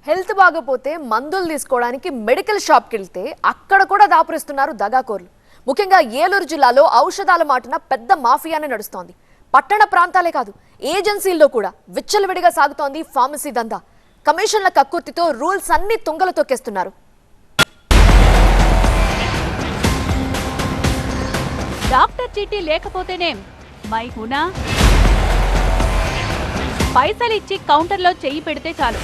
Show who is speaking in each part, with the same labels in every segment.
Speaker 1: Health బాగపోతే మందులు తీసుకోవడానికి medical షాప్కి వెళ్తే అక్కడ కూడా దాపురిస్తున్నారు దగాకోర్లు. ముఖ్యంగా ఏలూరు జిల్లాలో ఔషధాల మాటన పెద్ద మాఫియానే నడుస్తోంది. పట్టణ ప్రాంతాలే కాదు, ఏజెన్సీల్లో కూడా విచ్చలవిడిగా సాగుతోంది ఫార్మసీ దందా. కమిషన్ల కక్కుర్తితో రూల్స్ అన్ని తుంగలు తొక్కేస్తున్నారు.
Speaker 2: డాక్టర్ చీటీ లేకపోతేనే మై హునా పైసలు ఇచ్చి కౌంటర్లో చెయ్యి పెడితే చాలు.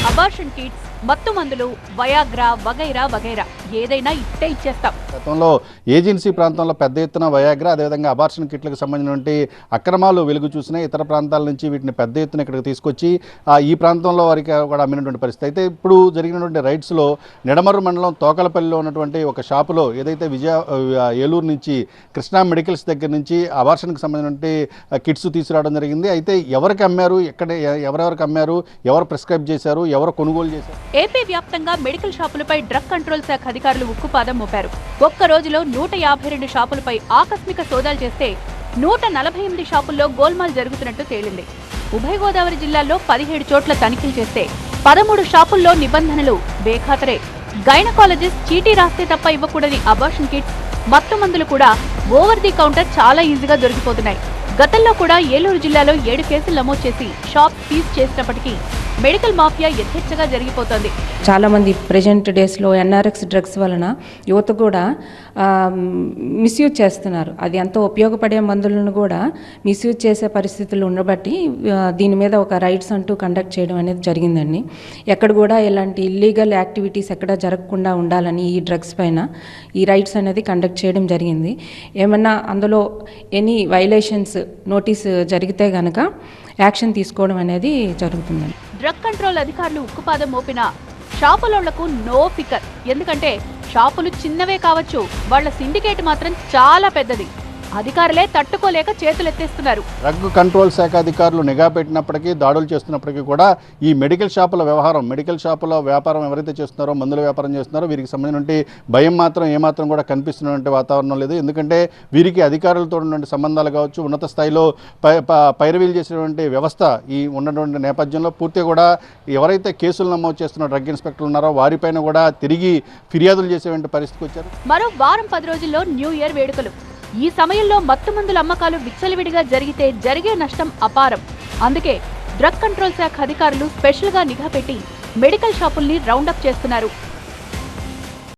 Speaker 2: అబార్షన్ కిట్స్, మత్తు మందులు, వయాగ్రా వగైరా వగైరా ఏదైనా ఇట్టే ఇచ్చేస్తాం.
Speaker 3: గతంలో ఏజెన్సీ ప్రాంతంలో పెద్ద ఎత్తున వయాగ్రా అదేవిధంగా అబార్షన్ కిట్లకు సంబంధించినటువంటి అక్రమాలు వెలుగు చూసిన ఇతర ప్రాంతాల నుంచి వీటిని పెద్ద ఎత్తున ఇక్కడికి తీసుకొచ్చి ఈ ప్రాంతంలో వారికి కూడా అమ్మినటువంటి పరిస్థితి. అయితే ఇప్పుడు జరిగినటువంటి రైడ్స్లో నిడమర్రు మండలం తోకలపల్లిలో ఉన్నటువంటి ఒక షాపులో ఏదైతే ఏలూరు నుంచి కృష్ణా మెడికల్స్ దగ్గర నుంచి అబార్షన్కి సంబంధించినటువంటి కిట్స్ తీసుకురావడం జరిగింది. అయితే ఎవరికి అమ్మారు, ఎవరెవరికి అమ్మారు, ఎవరు ప్రిస్క్రైబ్ చేశారు, ఎవరు కొనుగోలు చేశారు?
Speaker 2: ఏపీ వ్యాప్తంగా మెడికల్ షాపులపై డ్రగ్ కంట్రోల్ శాఖ అధికారులు ఉక్కుపాదం మోపారు. ఒక్క రోజులో 152 షాపులపై ఆకస్మిక సోదాలు చేస్తే 148 షాపుల్లో గోల్మాల్ జరుగుతున్నట్టు తేలింది. ఉభయ గోదావరి జిల్లాల్లో 17 చోట్ల తనిఖీలు చేస్తే 13 షాపుల్లో నిబంధనలు బేఖాతరే. గైనకాలజిస్ట్ చీటీ రాస్తే తప్ప ఇవ్వకూడని అబార్షన్ కిట్స్, మత్తు మందులు కూడా ఓవర్ ది కౌంటర్ చాలా ఈజీగా దొరికిపోతున్నాయి. గతంలో కూడా ఏలూరు జిల్లాలో 7 కేసులు నమోదు చేసి షాప్ సీజ్ చేసినప్పటికీ మెడికల్ మాఫియా యథేచ్ఛగా జరిగిపోతోంది.
Speaker 4: చాలామంది ప్రజెంట్ డేస్లో ఎన్ఆర్ఎక్స్ డ్రగ్స్ వలన యువత కూడా మిస్యూజ్ చేస్తున్నారు. అది ఎంతో ఉపయోగపడే మందులను కూడా మిస్యూజ్ చేసే పరిస్థితులు ఉండబట్టి దీని మీద ఒక రైడ్స్ అంటూ కండక్ట్ చేయడం అనేది జరిగిందండి. ఎక్కడ కూడా ఇలాంటి ఇల్లీగల్ యాక్టివిటీస్ ఎక్కడ జరగకుండా ఉండాలని ఈ డ్రగ్స్ పైన ఈ రైడ్స్ అనేది కండక్ట్ చేయడం జరిగింది. ఏమన్నా అందులో ఎనీ వైలేషన్స్ నోటీస్ జరిగితే గనక యాక్షన్ తీసుకోవడం అనేది జరుగుతుందండి.
Speaker 2: డ్రగ్ కంట్రోల్ అధికారులు ఉక్కుపాదం మోపిన షాపులోళ్లకు నో ఫికర్. ఎందుకంటే షాపులు చిన్నవే కావచ్చు, వాళ్ల సిండికేట్ మాత్రం చాలా పెద్దది. అధికారులే తట్టుకోలేక చేతులెత్తేస్తున్నారు.
Speaker 3: డ్రగ్ కంట్రోల్ శాఖ అధికారులు నిఘా పెట్టినప్పటికీ, దాడులు చేస్తున్నప్పటికీ కూడా ఈ మెడికల్ షాపుల వ్యవహారం, మెడికల్ షాపుల వ్యాపారం ఎవరైతే చేస్తున్నారో, మందుల వ్యాపారం చేస్తున్నారో వీరికి సంబంధించిన భయం మాత్రం ఏమాత్రం కూడా కనిపిస్తున్నటువంటి వాతావరణం లేదు. ఎందుకంటే వీరికి అధికారులతో ఉన్నటువంటి సంబంధాలు కావచ్చు, ఉన్నత స్థాయిలో పైరవీలు చేసినటువంటి వ్యవస్థ ఈ ఉన్నటువంటి నేపథ్యంలో పూర్తిగా కూడా ఎవరైతే కేసులు నమోదు చేస్తున్న డ్రగ్ ఇన్స్పెక్టర్లు ఉన్నారో వారిపైన కూడా తిరిగి ఫిర్యాదులు చేసేటువంటి పరిస్థితికి వచ్చారు.
Speaker 2: మరో వారం 10 రోజుల్లో న్యూ ఇయర్ వేడుకలు. ఈ సమయంలో మత్తు మందుల అమ్మకాలు విచ్చలవిడిగా జరిగితే జరిగే నష్టం అపారం. అందుకే డ్రగ్ కంట్రోల్ శాఖ అధికారులు స్పెషల్గా నిఘా పెట్టి మెడికల్ షాపుల్ని రౌండప్ చేస్తున్నారు.